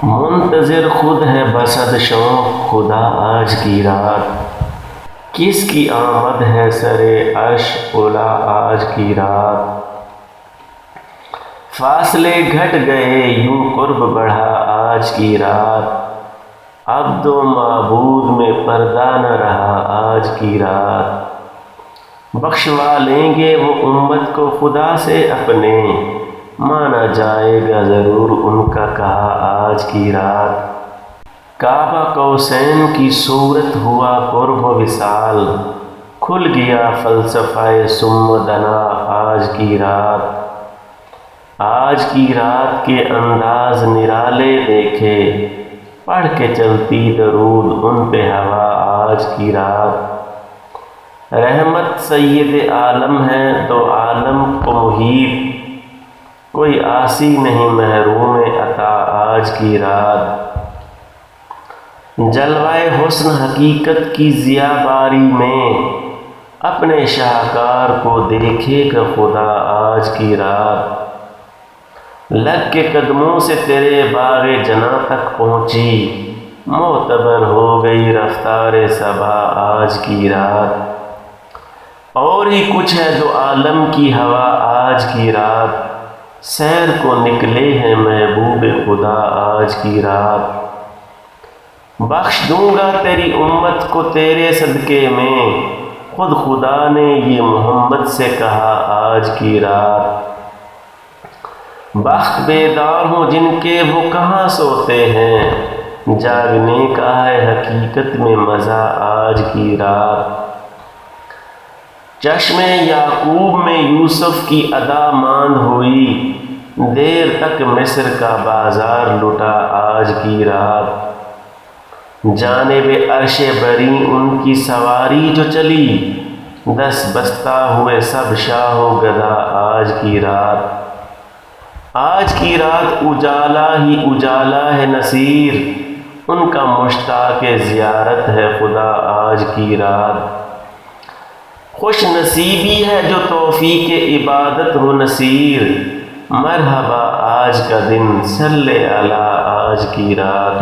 منتظر خود ہے بسد شوق خدا آج کی رات، کس کی آمد ہے سرے عرش اولا آج کی رات۔ فاصلے گھٹ گئے یوں قرب بڑھا آج کی رات، عبد و معبود میں پردہ نہ رہا آج کی رات۔ بخشوا لیں گے وہ امت کو خدا سے اپنے، مانا جائے گا ضرور ان کا کہا آج کی رات۔ کعبہ قوسین کی صورت ہوا قرب و وصال، کھل گیا فلسفہ ثم دنا آج کی رات۔ آج کی رات کے انداز نرالے دیکھے، پڑھ کے چلتی درود ان پہ ہوا آج کی رات۔ رحمت سید عالم ہے دو عالم کو محیط، کوئی عاصی نہیں محروم عطا آج کی رات۔ جلوہ حسن حقیقت کی ضیا باری میں، اپنے شاہکار کو دیکھے گا خدا آج کی رات۔ لگ کے قدموں سے تیرے باغ جناں تک پہنچی، معتبر ہو گئی رفتار صبا آج کی رات۔ اور ہی کچھ ہے دو عالم کی ہوا آج کی رات، سیر کو نکلے ہیں محبوب خدا آج کی رات۔ بخش دوں گا تیری امت کو تیرے صدقے میں، خود خدا نے یہ محمد سے کہا آج کی رات۔ بخت بیدار ہوں جن کے وہ کہاں سوتے ہیں، جاگنے کا ہے حقیقت میں مزہ آج کی رات۔ چشم یعقوب میں یوسف کی ادا ماند ہوئی، دیر تک مصر کا بازار لٹا آج کی رات۔ جانب عرش بری ان کی سواری جو چلی، دس بستہ ہوئے سب شاہ و گدا آج کی رات۔ آج کی رات اجالا ہی اجالا ہے نصیر، ان کا مشتاق زیارت ہے خدا آج کی رات۔ خوش نصیبی ہے جو توفیق عبادت ہو نصیر، مرحبا آج کا دن صلی علی آج کی رات۔